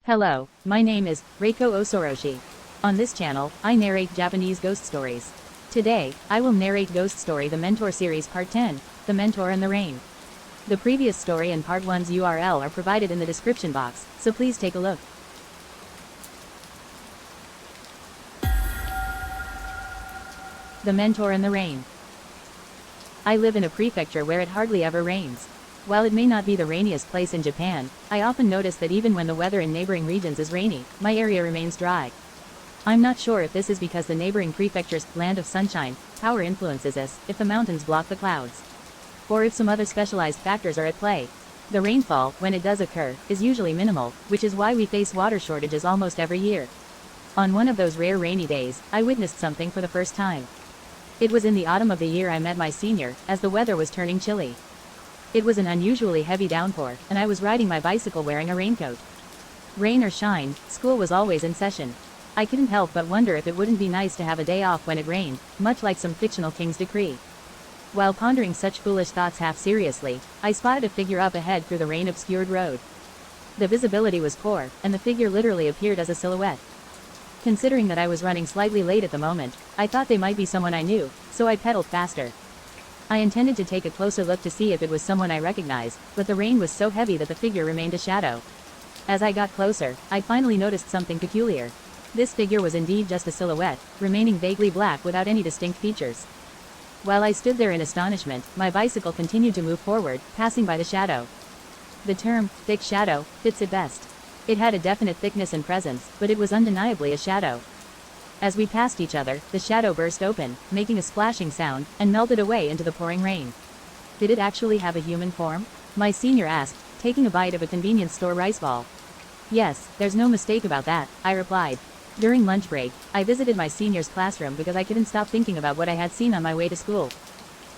Hello, my name is Reiko Osoroshi. On this channel, I narrate Japanese ghost stories. Today, I will narrate ghost story The Mentor Series Part 10, The Mentor and the Rain. The previous story and Part 1's URL are provided in the description box, so please take a look. The Mentor and the Rain. I live in a prefecture where it hardly ever rains. While it may not be the rainiest place in Japan, I often notice that even when the weather in neighboring regions is rainy, my area remains dry. I'm not sure if this is because the neighboring prefecture's land of sunshine power influences us, if the mountains block the clouds, or if some other specialized factors are at play. The rainfall, when it does occur, is usually minimal, which is why we face water shortages almost every year. On one of those rare rainy days, I witnessed something for the first time. It was in the autumn of the year I met my senior, as the weather was turning chilly. It was an unusually heavy downpour, and I was riding my bicycle wearing a raincoat. Rain or shine, school was always in session. I couldn't help but wonder if it wouldn't be nice to have a day off when it rained, much like some fictional king's decree. While pondering such foolish thoughts half seriously, I spotted a figure up ahead through the rain-obscured road. The visibility was poor, and the figure literally appeared as a silhouette. Considering that I was running slightly late at the moment, I thought they might be someone I knew, so I pedaled faster. I intended to take a closer look to see if it was someone I recognized, but the rain was so heavy that the figure remained a shadow. As I got closer, I finally noticed something peculiar. This figure was indeed just a silhouette, remaining vaguely black without any distinct features. While I stood there in astonishment, my bicycle continued to move forward, passing by the shadow. The term, thick shadow, fits it best. It had a definite thickness and presence, but it was undeniably a shadow. As we passed each other, the shadow burst open, making a splashing sound, and melted away into the pouring rain. Did it actually have a human form? My senior asked, taking a bite of a convenience store rice ball. Yes, there's no mistake about that, I replied. During lunch break, I visited my senior's classroom because I couldn't stop thinking about what I had seen on my way to school.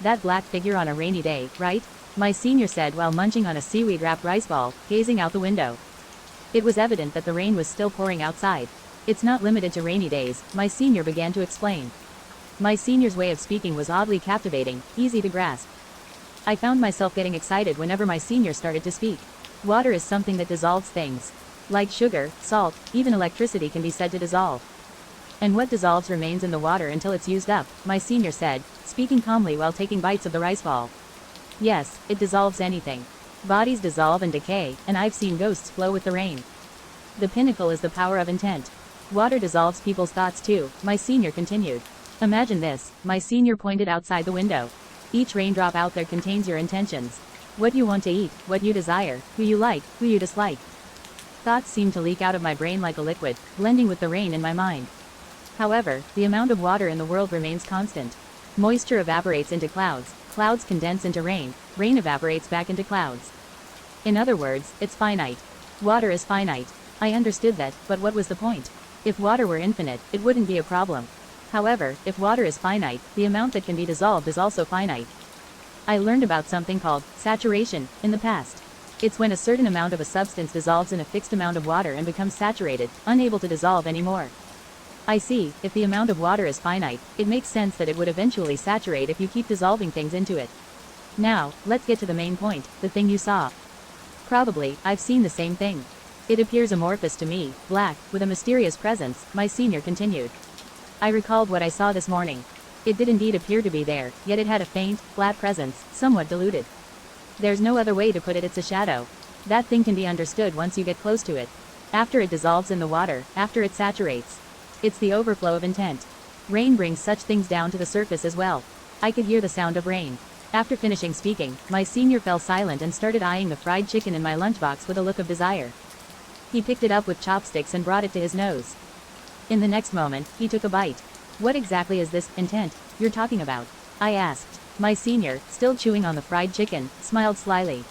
That black figure on a rainy day, right? My senior said while munching on a seaweed-wrapped rice ball, gazing out the window. It was evident that the rain was still pouring outside. It's not limited to rainy days, my senior began to explain. My senior's way of speaking was oddly captivating, easy to grasp. I found myself getting excited whenever my senior started to speak. Water is something that dissolves things. Like sugar, salt, even electricity can be said to dissolve. And what dissolves remains in the water until it's used up, my senior said, speaking calmly while taking bites of the rice ball. Yes, it dissolves anything. Bodies dissolve and decay, and I've seen ghosts flow with the rain. The pinnacle is the power of intent. Water dissolves people's thoughts too, my senior continued. Imagine this, my senior pointed outside the window. Each raindrop out there contains your intentions. What you want to eat, what you desire, who you like, who you dislike. Thoughts seemed to leak out of my brain like a liquid, blending with the rain in my mind. However, the amount of water in the world remains constant. Moisture evaporates into clouds, clouds condense into rain, rain evaporates back into clouds. In other words, it's finite. Water is finite. I understood that, but what was the point? If water were infinite, it wouldn't be a problem. However, if water is finite, the amount that can be dissolved is also finite. I learned about something called saturation in the past. It's when a certain amount of a substance dissolves in a fixed amount of water and becomes saturated, unable to dissolve anymore. I see, if the amount of water is finite, it makes sense that it would eventually saturate if you keep dissolving things into it. Now, let's get to the main point, the thing you saw. Probably, I've seen the same thing. It appears amorphous to me, black, with a mysterious presence, my senior continued. I recalled what I saw this morning. It did indeed appear to be there, yet it had a faint, flat presence, somewhat diluted. There's no other way to put it, it's a shadow. That thing can be understood once you get close to it. After it dissolves in the water, after it saturates. It's the overflow of intent. Rain brings such things down to the surface as well. I could hear the sound of rain. After finishing speaking, my senior fell silent and started eyeing the fried chicken in my lunchbox with a look of desire. He picked it up with chopsticks and brought it to his nose. In the next moment, he took a bite. What exactly is this intent you're talking about? I asked. My senior, still chewing on the fried chicken, smiled slyly.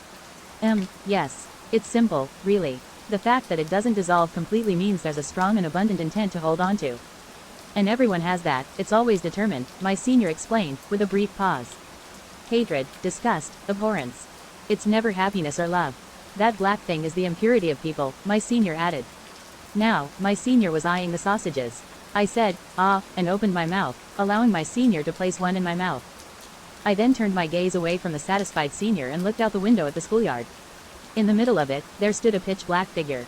Yes. It's simple, really. The fact that it doesn't dissolve completely means there's a strong and abundant intent to hold on to. And everyone has that, it's always determined, my senior explained, with a brief pause. Hatred, disgust, abhorrence. It's never happiness or love. That black thing is the impurity of people, my senior added. Now, my senior was eyeing the sausages. I said, ah, and opened my mouth, allowing my senior to place one in my mouth. I then turned my gaze away from the satisfied senior and looked out the window at the schoolyard. In the middle of it, there stood a pitch-black figure.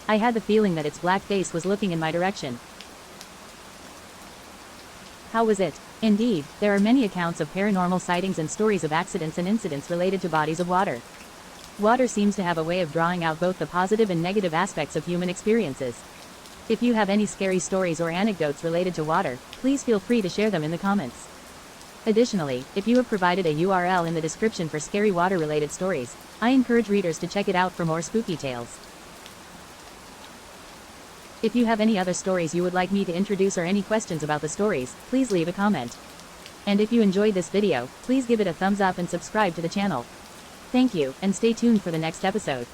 I had the feeling that its black face was looking in my direction. How was it? Indeed, there are many accounts of paranormal sightings and stories of accidents and incidents related to bodies of water. Water seems to have a way of drawing out both the positive and negative aspects of human experiences. If you have any scary stories or anecdotes related to water, please feel free to share them in the comments. Additionally, if you have provided a URL in the description for scary water-related stories, I encourage readers to check it out for more spooky tales. If you have any other stories you would like me to introduce or any questions about the stories, please leave a comment. And if you enjoyed this video, please give it a thumbs up and subscribe to the channel. Thank you, and stay tuned for the next episode.